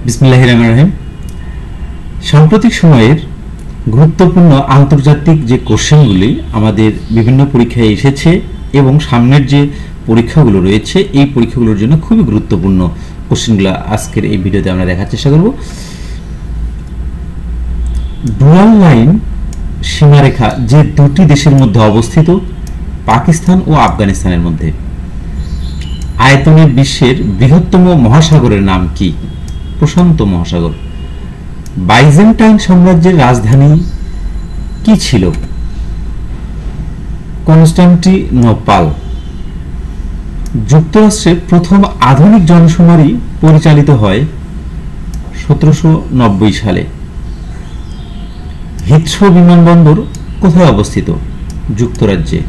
বিসমিল্লাহির রহমানির রহিম। সাম্প্রতিক সময়ের গুরুত্বপূর্ণ আন্তর্জাতিক যে কোশ্চেনগুলি আমাদের বিভিন্ন পরীক্ষায় এসেছে এবং সামনের যে পরীক্ষাগুলো রয়েছে এই পরীক্ষাগুলোর জন্য খুবই গুরুত্বপূর্ণ কোশ্চেনগুলো আজকের এই ভিডিওতে আমরা দেখার চেষ্টা করব। ডুয়াল লাইন সীমারেখা যে দুটি দেশের মধ্যে অবস্থিত, পাকিস্তান ও আফগানিস্তানের মধ্যে, আয়তনে বিশ্বের বৃহত্তম মহাসাগরের নাম কি? প্রশান্ত মহাসাগর। বাইজেন্টাইন সাম্রাজ্যের রাজধানী কি ছিল? কনস্টান্টিনোপল। যুক্তরাষ্ট্রে প্রথম আধুনিক জনশুমারি পরিচালিত হয় 1790 সালে। হিথ্রো বিমানবন্দর কোথায় অবস্থিত? যুক্তরাজ্যে।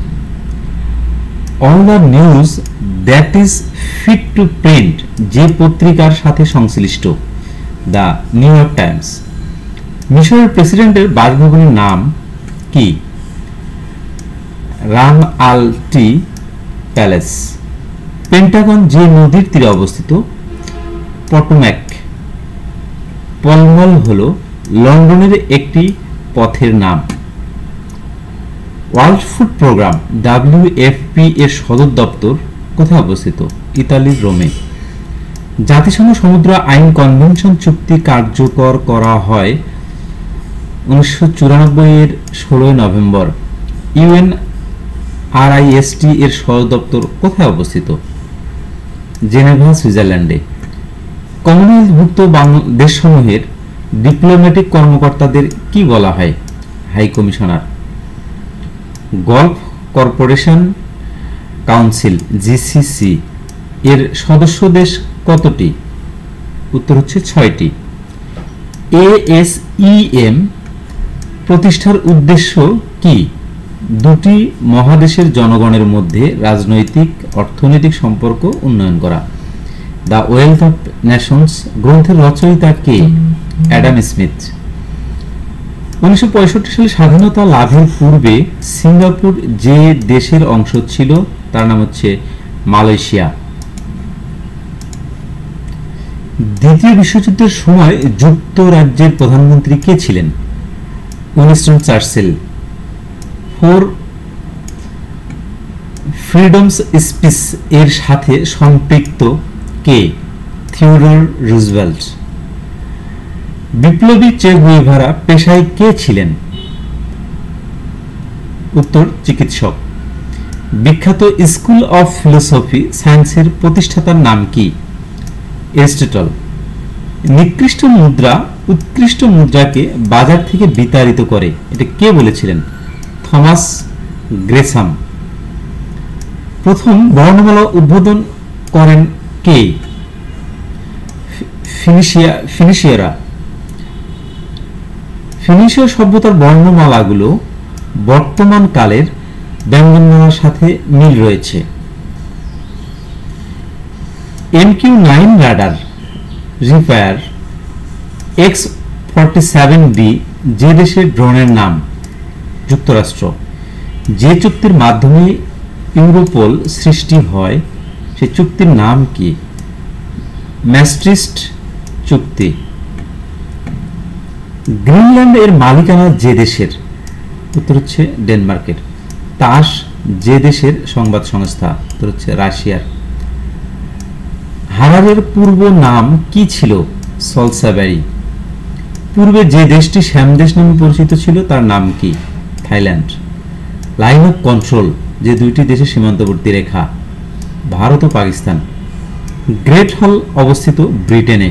All the news that is fit to print যে পত্রিকার সাথে সংশ্লিষ্ট? The New York Times. মিশরের প্রেসিডেন্টের বাসভবনের নাম কি? রাম আল টি প্যালেস। পেন্টাগন যে নদীর তীরে অবস্থিত? পটোম্যাক। পলমল হল লন্ডনের একটি পথের নাম। ওয়ার্ল্ড ফুড প্রোগ্রাম WFP এর সদর দপ্তর কোথায় অবস্থিত? ইতালির রোমে। জাতিসংঘ সমুদ্র আইন কনভেনশন চুক্তি কার্যকর করা হয় 1994 এর 16 নভেম্বর। UNRIST এর সদর দপ্তর কোথায় অবস্থিত? জেনেভা, সুইজারল্যান্ডে। কমনওয়েলথভুক্ত দেশসমূহের ডিপ্লোম্যাটিক কর্মকর্তাদের কি বলা হয়? High commissioner. Gulf corporation council GCC এর সদস্য দেশ কতটি? উত্তর হচ্ছে 6টি। ASEM প্রতিষ্ঠার উদ্দেশ্য কি? দুটি মহাদেশের জনগণের মধ্যে রাজনৈতিক অর্থনৈতিক সম্পর্ক উন্নয়ন করা। দ্য ওয়েলথ অফ নেশনস গ্রন্থের রচয়িতা কে? Adam Smith. 1965 সালে স্বাধীনতা লাভের পূর্বে সিঙ্গাপুর যে দেশের অংশ ছিল তার নাম হচ্ছে মালয়েশিয়া। দ্বিতীয় বিশ্বযুদ্ধের সময় যুক্তরাজ্যের প্রধানমন্ত্রী কে ছিলেন? Winston Churchill. For freedoms speech এর সাথে সম্পৃক্ত কে? Theodore Roosevelt. বিপ্লবী চে গুয়েভারা পেশায় কে ছিলেন? উত্তর চিকিৎসক। বিখ্যাত স্কুল অফ ফিলোসফি সায়েন্সের প্রতিষ্ঠাতার নাম কি? এরিস্টটল। নিকৃষ্ট মুদ্রা উৎকৃষ্ট মুদ্রাকে বাজার থেকে বিতাড়িত করে, এটা কে বলেছিলেন? থমাস গ্রেসাম। প্রথম বর্ণমালা উদ্বোধন করেন কে? ফিনিশিয়ারা। ফিনিশীয় সভ্যতার বর্ণমালাগুলো বর্তমান কালের ব্যঞ্জনমালার সাথে মিল রয়েছে। MQ-9 রাডার রিপায়ার X-47B যে দেশের ড্রোনের নাম? যুক্তরাষ্ট্র। যে চুক্তির মাধ্যমে ইউরোপল সৃষ্টি হয় সে চুক্তির নাম কি? ম্যাস্ট্রিস্ট চুক্তি। গ্রিনল্যান্ড এর মালিকানা যে দেশের? উত্তর হচ্ছে ডেনমার্কের। তাস যে দেশের সংবাদ সংস্থা? উত্তর হচ্ছে রাশিয়ার। হারারের পূর্ব নাম কি ছিল? সলসাবেরি। পূর্বে যে দেশটি শ্যামদেশ নামে পরিচিত ছিল তার নাম কি? থাইল্যান্ড। লাইন অফ কন্ট্রোল যে দুইটি দেশের সীমান্তবর্তী রেখা? ভারত ও পাকিস্তান। গ্রেট হল অবস্থিত ব্রিটেনে।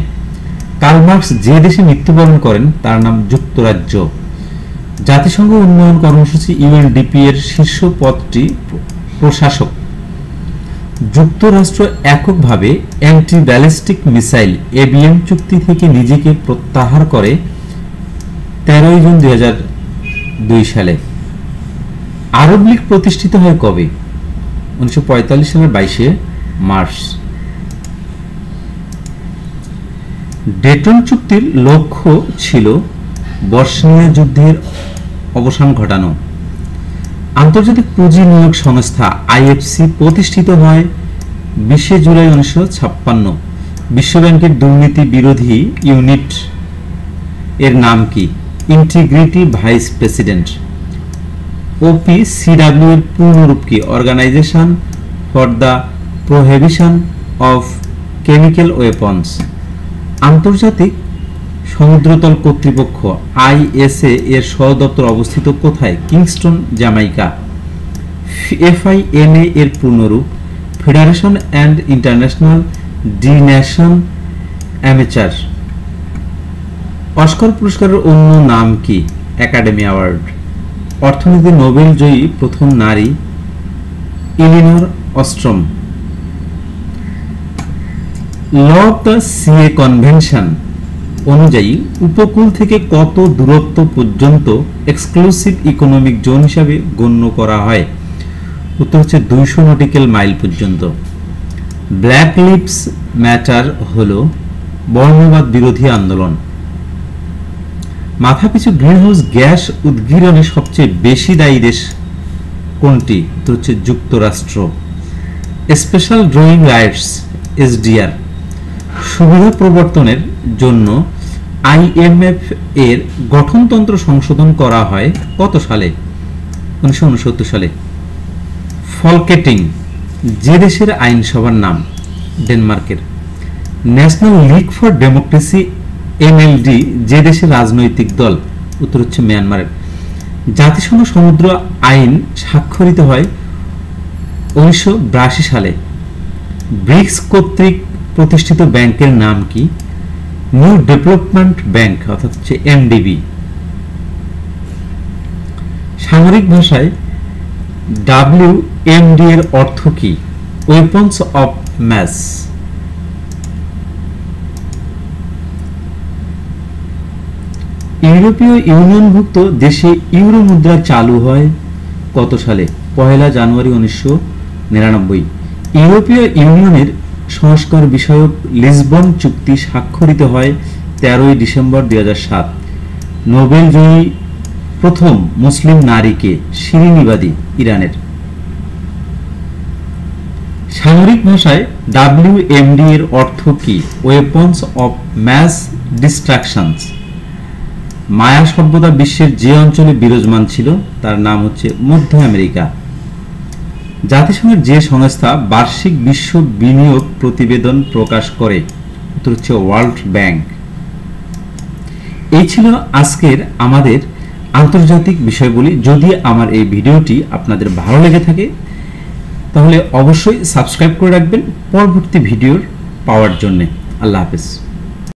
কার্ল মার্কস যে দেশে মৃত্যুবরণ করেন তার নাম যুক্তরাজ্য। জাতিসংঘ উন্নয়ন কর্মসূচি UNDP এর শীর্ষ পদটি প্রশাসক। যুক্তরাষ্ট্র এককভাবে অ্যান্টি ব্যালিস্টিক মিসাইল ABM চুক্তি থেকে নিজেকে প্রত্যাহার করে 13 জুন 2002 সালে। আরব লীগ প্রতিষ্ঠিত হয় কবে? 1945 সালের 22 মার্চ। ডেটন চুক্তির লক্ষ্য ছিল বসনিয়া যুদ্ধের অবসান ঘটানো। আন্তর্জাতিক পুঁজি নিয়োগ সংস্থা IFC প্রতিষ্ঠিত হয় 20 জুলাই 1956। বিশ্বব্যাংকের দুর্নীতি বিরোধী ইউনিট এর নাম কি? Integrity vice president. OPCW এর পূর্ণরূপ কি? Organisation for the prohibition of chemical weapons. আন্তর্জাতিক সমুদ্রতল কর্তৃপক্ষ ISA এর সদর দপ্তর অবস্থিত কোথায়? Kingston, Jamaica. FIMA এর পূর্ণরূপ federation and international de nation amateur. Oscar পুরস্কারের অন্য নাম কি? Academy award. অর্থনীতিতে নোবেল জয়ী প্রথম নারী Elinor Ostrom. Law of the sea convention অনুযায়ী উপকূল থেকে কত দূরত্ব পর্যন্ত এক্সক্লুসিভ ইকোনমিক জোন হিসাবে গণ্য করা হয়? উত্তর হচ্ছে 200 নটিক্যাল মাইল পর্যন্ত। ব্ল্যাক লিভস ম্যাটার হলো বর্ণবাদ বিরোধী আন্দোলন। মাথাপিছু গ্রিনহাউস গ্যাস উদ্গীরণে সবচেয়ে বেশি দায়ী দেশ কোনটি? উত্তর হচ্ছে যুক্তরাষ্ট্র। স্পেশাল ড্রয়িং রাইটস SDR সুবিধা প্রবর্তনের জন্য IMF এর গঠনতন্ত্র সংশোধন করা হয় কত সালে? 1969 সালে। ফলকেটিং যে দেশের আইনসভার নাম? ডেনমার্কের। National League for democracy NLD যে দেশের রাজনৈতিক দল? উত্তর হচ্ছে মিয়ানমারের। জাতিসংঘ সমুদ্র আইন স্বাক্ষরিত হয় 1982 সালে। ব্রিক্স কর্তৃক প্রতিষ্ঠিত ব্যাংকের নাম কি? নিউ ডেভেলপমেন্ট ব্যাংক অর্থাৎ হচ্ছে NDB। সামরিক ভাষায় WMD এর অর্থ কি? Weapons of mass. ইউরোপীয় ইউনিয়নভুক্ত দেশে ইউরো মুদ্রা চালু হয় কত সালে? 1 জানুয়ারি 1999। ইউরোপীয় ইউনিয়নের সংস্কার বিষয়ক লিসবন চুক্তি স্বাক্ষরিত হয় 13 ডিসেম্বর 2007। নোবেল জয়ী প্রথম মুসলিম নারীকে? শিরিন ইবাদি, ইরানের। সামরিক ভাষায় WMD এর অর্থ কি? Weapons of mass destructions. Maya সভ্যতা বিশ্বের যে অঞ্চলে বিরাজমান ছিল তার নাম হচ্ছে মধ্য আমেরিকা। জাতিসংঘের যে সংস্থা বার্ষিক বিশ্ব বিনিয়োগ প্রতিবেদন প্রকাশ করে? উত্তর হচ্ছে ওয়ার্ল্ড ব্যাংক। এই ছিল আজকের আমাদের আন্তর্জাতিক বিষয়গুলি। যদি আমার এই ভিডিওটি আপনাদের ভালো লেগে থাকে তাহলে অবশ্যই সাবস্ক্রাইব করে রাখবেন পরবর্তী ভিডিওর পাওয়ার জন্য। আল্লাহ হাফেজ।